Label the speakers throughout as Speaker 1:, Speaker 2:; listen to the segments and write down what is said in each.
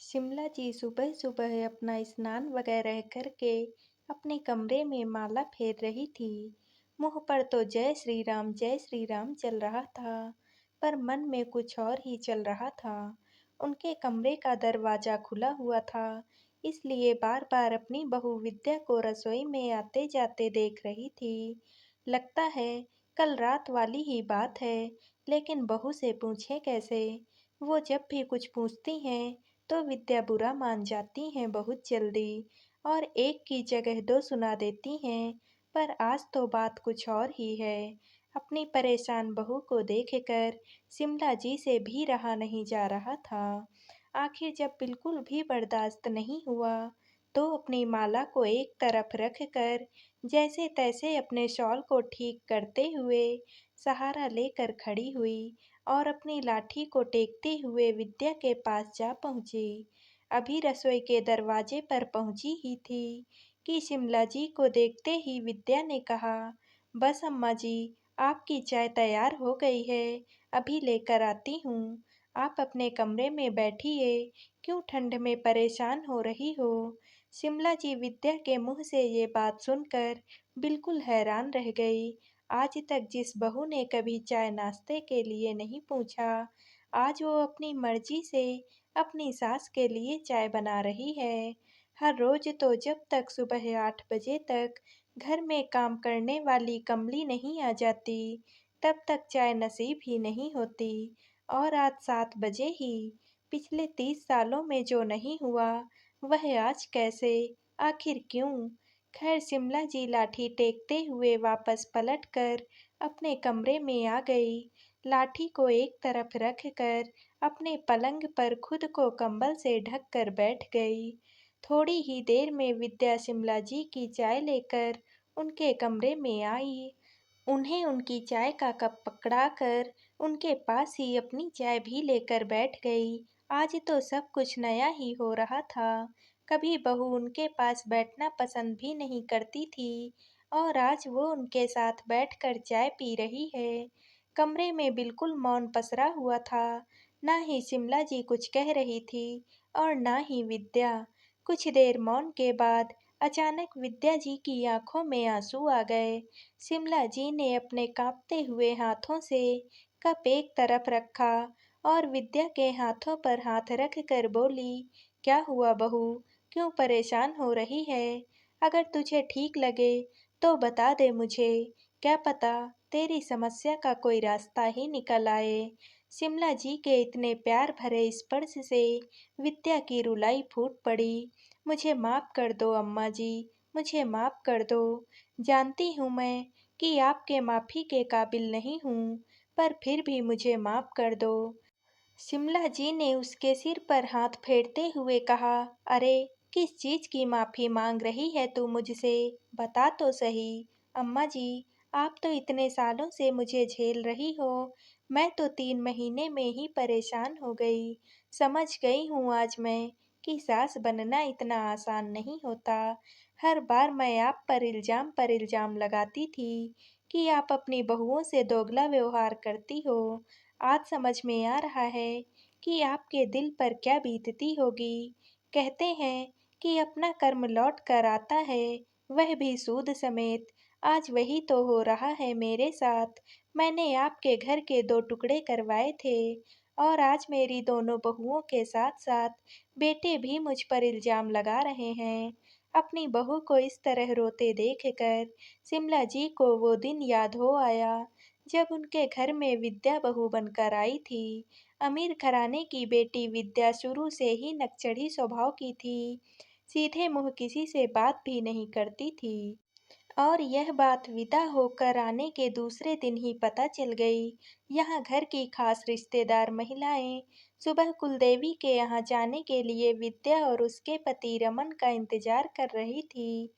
Speaker 1: शिमला जी सुबह सुबह अपना स्नान वगैरह करके अपने कमरे में माला फेर रही थी। मुंह पर तो जय श्री राम चल रहा था, पर मन में कुछ और ही चल रहा था। उनके कमरे का दरवाजा खुला हुआ था, इसलिए बार बार अपनी बहू विद्या को रसोई में आते जाते देख रही थी। लगता है कल रात वाली ही बात है, लेकिन बहू से पूछे कैसे। वो जब भी कुछ पूछती हैं तो विद्या बुरा मान जाती हैं बहुत जल्दी, और एक की जगह दो सुना देती हैं। पर आज तो बात कुछ और ही है। अपनी परेशान बहू को देखकर शिमला जी से भी रहा नहीं जा रहा था। आखिर जब बिल्कुल भी बर्दाश्त नहीं हुआ, तो अपनी माला को एक तरफ रख कर जैसे तैसे अपने शॉल को ठीक करते हुए सहारा लेकर खड़ी हुई और अपनी लाठी को टेकते हुए विद्या के पास जा पहुंची। अभी रसोई के दरवाजे पर पहुंची ही थी कि शिमला जी को देखते ही विद्या ने कहा, बस अम्मा जी, आपकी चाय तैयार हो गई है, अभी लेकर आती हूँ। आप अपने कमरे में बैठिए, क्यों ठंड में परेशान हो रही हो। शिमला जी विद्या के मुंह से ये बात सुनकर बिल्कुल हैरान रह गई। आज तक जिस बहू ने कभी चाय नाश्ते के लिए नहीं पूछा, आज वो अपनी मर्जी से अपनी सास के लिए चाय बना रही है। हर रोज तो जब तक सुबह 8 बजे तक घर में काम करने वाली कमली नहीं आ जाती, तब तक चाय नसीब ही नहीं होती। और आज 7 बजे ही। पिछले 30 सालों में जो नहीं हुआ, वह आज कैसे, आखिर क्यों। खैर शिमला जी लाठी टेकते हुए वापस पलटकर अपने कमरे में आ गई। लाठी को एक तरफ रख कर अपने पलंग पर खुद को कंबल से ढक कर बैठ गई। थोड़ी ही देर में विद्या शिमला जी की चाय लेकर उनके कमरे में आई। उन्हें उनकी चाय का कप पकड़ाकर उनके पास ही अपनी चाय भी लेकर बैठ गई। आज तो सब कुछ नया ही हो रहा था। कभी बहू उनके पास बैठना पसंद भी नहीं करती थी, और आज वो उनके साथ बैठकर चाय पी रही है। कमरे में बिल्कुल मौन पसरा हुआ था। ना ही शिमला जी कुछ कह रही थी और ना ही विद्या। कुछ देर मौन के बाद अचानक विद्या जी की आंखों में आंसू आ गए। शिमला जी ने अपने कांपते हुए हाथों से कप एक तरफ रखा और विद्या के हाथों पर हाथ रख कर बोली, क्या हुआ बहू, क्यों परेशान हो रही है। अगर तुझे ठीक लगे तो बता दे मुझे, क्या पता तेरी समस्या का कोई रास्ता ही निकल आए। शिमला जी के इतने प्यार भरे स्पर्श से विद्या की रुलाई फूट पड़ी। मुझे माफ कर दो अम्मा जी, मुझे माफ कर दो। जानती हूँ मैं कि आपके माफ़ी के काबिल नहीं हूँ, पर फिर भी मुझे माफ़ कर दो। शिमला जी ने उसके सिर पर हाथ फेरते हुए कहा, अरे किस चीज़ की माफ़ी मांग रही है तू मुझसे, बता तो सही। अम्मा जी, आप तो इतने सालों से मुझे झेल रही हो, मैं तो 3 महीने में ही परेशान हो गई। समझ गई हूँ आज मैं कि सास बनना इतना आसान नहीं होता। हर बार मैं आप पर इल्ज़ाम लगाती थी कि आप अपनी बहुओं से दोगला व्यवहार करती हो। आज समझ में आ रहा है कि आपके दिल पर क्या बीतती होगी। कहते हैं कि अपना कर्म लौट कर आता है, वह भी सूद समेत। आज वही तो हो रहा है मेरे साथ। मैंने आपके घर के 2 टुकड़े करवाए थे, और आज मेरी दोनों बहुओं के साथ-साथ बेटे भी मुझ पर इल्ज़ाम लगा रहे हैं। अपनी बहू को इस तरह रोते देखकर शिमला जी को वो दिन याद हो आया, जब उनके घर में विद्या बहू बनकर आई थी। अमीर घराने की बेटी विद्या शुरू से ही नकचढ़ी स्वभाव की थी, सीधे मुंह किसी से बात भी नहीं करती थी। और यह बात विदा होकर आने के दूसरे दिन ही पता चल गई। यहाँ घर की खास रिश्तेदार महिलाएं सुबह कुलदेवी के यहाँ जाने के लिए विद्या और उसके पति रमन का इंतजार कर रही थी,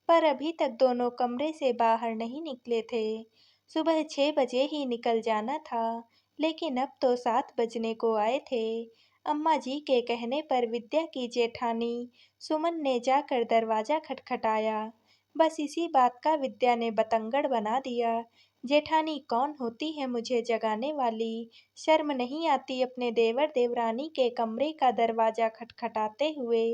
Speaker 1: पर अभी तक दोनों कमरे से बाहर नहीं निकले थे। सुबह 6 बजे ही निकल जाना था, लेकिन अब तो 7 बजने को आए थे। अम्मा जी के कहने पर विद्या की जेठानी सुमन ने जाकर दरवाजा खटखटाया। बस इसी बात का विद्या ने बतंगड़ बना दिया जेठानी कौन होती है मुझे जगाने वाली? शर्म नहीं आती अपने देवर देवरानी के कमरे का दरवाजा खटखटाते हुए?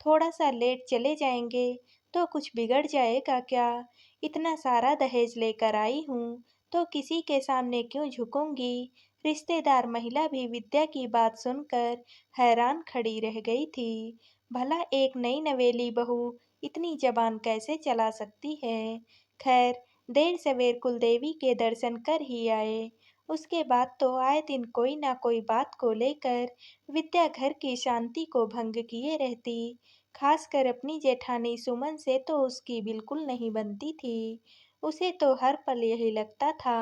Speaker 1: थोड़ा सा लेट चले जाएंगे तो कुछ बिगड़ जाएगा क्या? इतना सारा दहेज लेकर आई हूँ तो किसी के सामने क्यों झुकूंगी? रिश्तेदार महिला भी विद्या की बात सुनकर हैरान खड़ी रह गई थी। भला एक नई नवेली बहू इतनी जबान कैसे चला सकती है? खैर, देर सवेर कुलदेवी के दर्शन कर ही आए। उसके बाद तो आए दिन कोई ना कोई बात को लेकर विद्या घर की शांति को भंग किए रहती। खासकर अपनी जेठानी सुमन से तो उसकी बिल्कुल नहीं बनती थी। उसे तो हर पल यही लगता था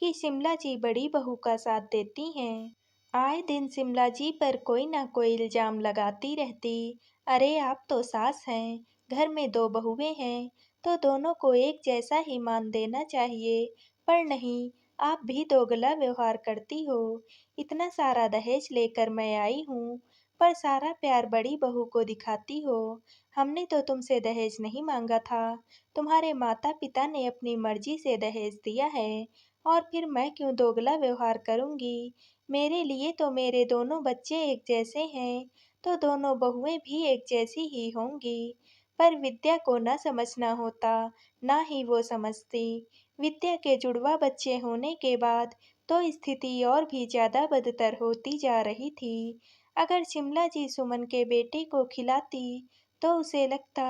Speaker 1: कि शिमला जी बड़ी बहू का साथ देती हैं। आए दिन शिमला जी पर कोई ना कोई इल्जाम लगाती रहती। अरे आप तो सास हैं, घर में दो बहुएं हैं, तो दोनों को एक जैसा ही मान देना चाहिए। पर नहीं, आप भी दोगला व्यवहार करती हो। इतना सारा दहेज लेकर मैं आई हूँ, पर सारा प्यार बड़ी बहू को दिखाती हो। हमने तो तुमसे दहेज नहीं मांगा था। तुम्हारे माता पिता ने अपनी मर्जी से दहेज दिया है, और फिर मैं क्यों दोगला व्यवहार करूँगी? मेरे लिए तो मेरे दोनों बच्चे एक जैसे हैं, तो दोनों बहुएं भी एक जैसी ही होंगी। पर विद्या को न समझना होता, ना ही वो समझती। विद्या के जुड़वा बच्चे होने के बाद तो स्थिति और भी ज्यादा बदतर होती जा रही थी। अगर शिमला जी सुमन के बेटे को खिलाती तो उसे लगता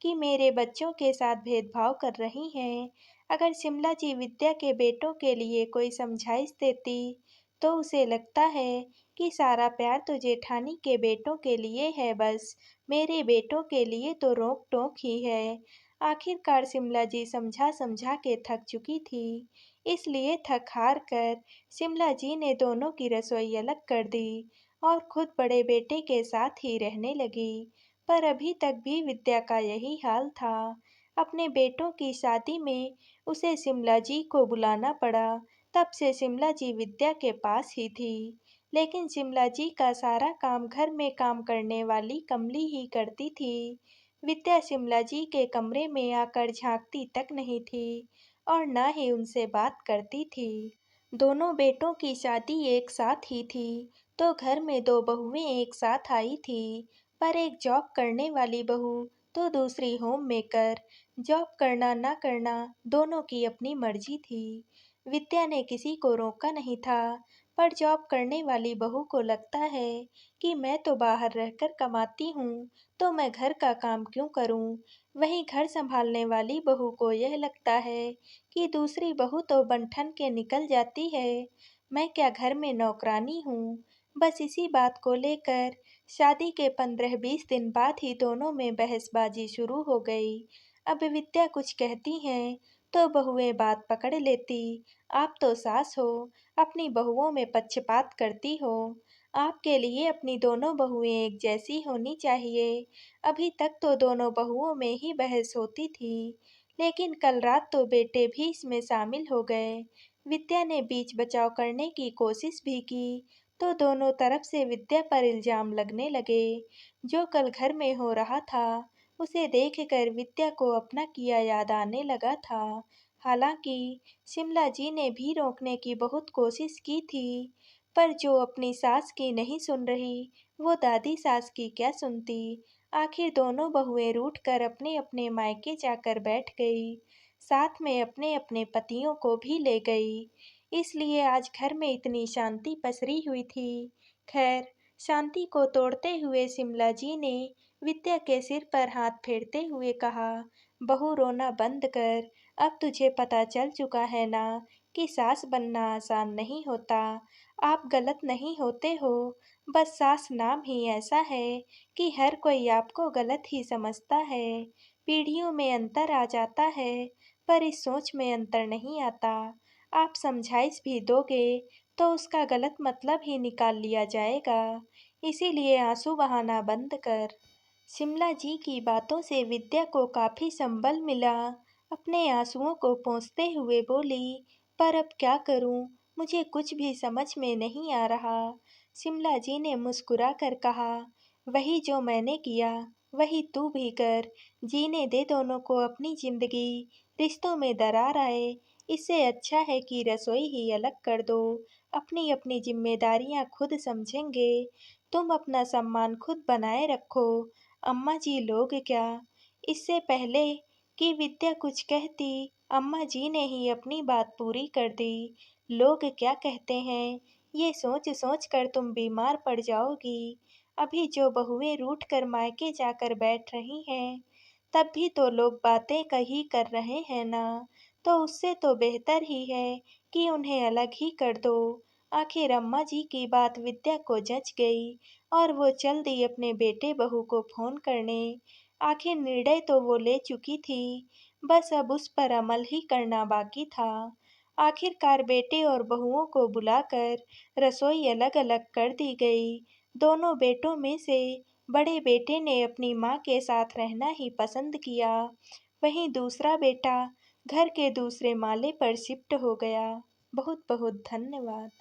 Speaker 1: कि मेरे बच्चों के साथ भेदभाव कर रही हैं। अगर शिमला जी विद्या के बेटों के लिए कोई समझाइश देती तो उसे लगता है कि सारा प्यार तो जेठानी के बेटों के लिए है, बस मेरे बेटों के लिए तो रोक टोक ही है। आखिरकार शिमला जी समझा समझा के थक चुकी थी, इसलिए थक हार कर शिमला जी ने दोनों की रसोई अलग कर दी और खुद बड़े बेटे के साथ ही रहने लगी। पर अभी तक भी विद्या का यही हाल था। अपने बेटों की शादी में उसे शिमला जी को बुलाना पड़ा। तब से शिमला जी विद्या के पास ही थी। लेकिन शिमला जी का सारा काम घर में काम करने वाली कमली ही करती थी। विद्या शिमला जी के कमरे में आकर झांकती तक नहीं थी और न ही उनसे बात करती थी। दोनों बेटों की शादी एक साथ ही थी, तो घर में दो बहुएं एक साथ आई थी। पर एक जॉब करने वाली बहू तो दूसरी होम मेकर। जॉब करना ना करना दोनों की अपनी मर्जी थी। विद्या ने किसी को रोका नहीं था, पर जॉब करने वाली बहू को लगता है कि मैं तो बाहर रहकर कमाती हूँ, तो मैं घर का काम क्यों करूँ? वहीं घर संभालने वाली बहू को यह लगता है कि दूसरी बहू तो बन-ठन के निकल जाती है, मैं क्या घर में नौकरानी हूँ? बस इसी बात को लेकर शादी के 15-20 दिन बाद ही दोनों में बहसबाजी शुरू हो गई। अब विद्या कुछ कहती हैं तो बहुएं बात पकड़ लेती। आप तो सास हो, अपनी बहुओं में पक्षपात करती हो। आपके लिए अपनी दोनों बहुएं एक जैसी होनी चाहिए। अभी तक तो दोनों बहुओं में ही बहस होती थी, लेकिन कल रात तो बेटे भी इसमें शामिल हो गए। विद्या ने बीच बचाव करने की कोशिश भी की, तो दोनों तरफ से विद्या पर इल्जाम लगने लगे। जो कल घर में हो रहा था, उसे देखकर विद्या को अपना किया याद आने लगा था। हालांकि शिमला जी ने भी रोकने की बहुत कोशिश की थी, पर जो अपनी सास की नहीं सुन रही, वो दादी सास की क्या सुनती। आखिर दोनों बहुएं रूठ कर अपने अपने मायके जाकर बैठ गई, साथ में अपने अपने पतियों को भी ले गई। इसलिए आज घर में इतनी शांति पसरी हुई थी। खैर, शांति को तोड़ते हुए शिमला जी ने विद्या के सिर पर हाथ फेरते हुए कहा, बहू रोना बंद कर। अब तुझे पता चल चुका है ना कि सास बनना आसान नहीं होता। आप गलत नहीं होते हो, बस सास नाम ही ऐसा है कि हर कोई आपको गलत ही समझता है। पीढ़ियों में अंतर आ जाता है, पर इस सोच में अंतर नहीं आता। आप समझाइश भी दोगे तो उसका गलत मतलब ही निकाल लिया जाएगा। इसीलिए आंसू बहाना बंद कर। शिमला जी की बातों से विद्या को काफी संबल मिला। अपने आंसुओं को पोंछते हुए बोली, पर अब क्या करूं? मुझे कुछ भी समझ में नहीं आ रहा। शिमला जी ने मुस्कुरा कर कहा, वही जो मैंने किया, वही तू भी कर। जीने दे दोनों को अपनी जिंदगी। रिश्तों में दरार आए, इससे अच्छा है कि रसोई ही अलग कर दो। अपनी अपनी जिम्मेदारियां खुद समझेंगे। तुम अपना सम्मान खुद बनाए रखो। अम्मा जी लोग क्या? इससे पहले कि विद्या कुछ कहती, अम्मा जी ने ही अपनी बात पूरी कर दी। लोग क्या कहते हैं, ये सोच सोच कर तुम बीमार पड़ जाओगी। अभी जो बहुएं रूठ कर मायके जाकर बैठ रही हैं, तब भी तो लोग बातें कही कर रहे हैं ना। तो उससे तो बेहतर ही है कि उन्हें अलग ही कर दो। आखिर अम्मा जी की बात विद्या को जच गई और वो चल दी अपने बेटे बहू को फोन करने। आखिर निर्णय तो वो ले चुकी थी, बस अब उस पर अमल ही करना बाकी था। आखिरकार बेटे और बहुओं को बुलाकर रसोई अलग-अलग कर दी गई। दोनों बेटों में से बड़े बेटे ने अपनी माँ के साथ रहना ही पसंद किया, वहीं दूसरा बेटा घर के दूसरे माले पर शिफ्ट हो गया। बहुत बहुत धन्यवाद।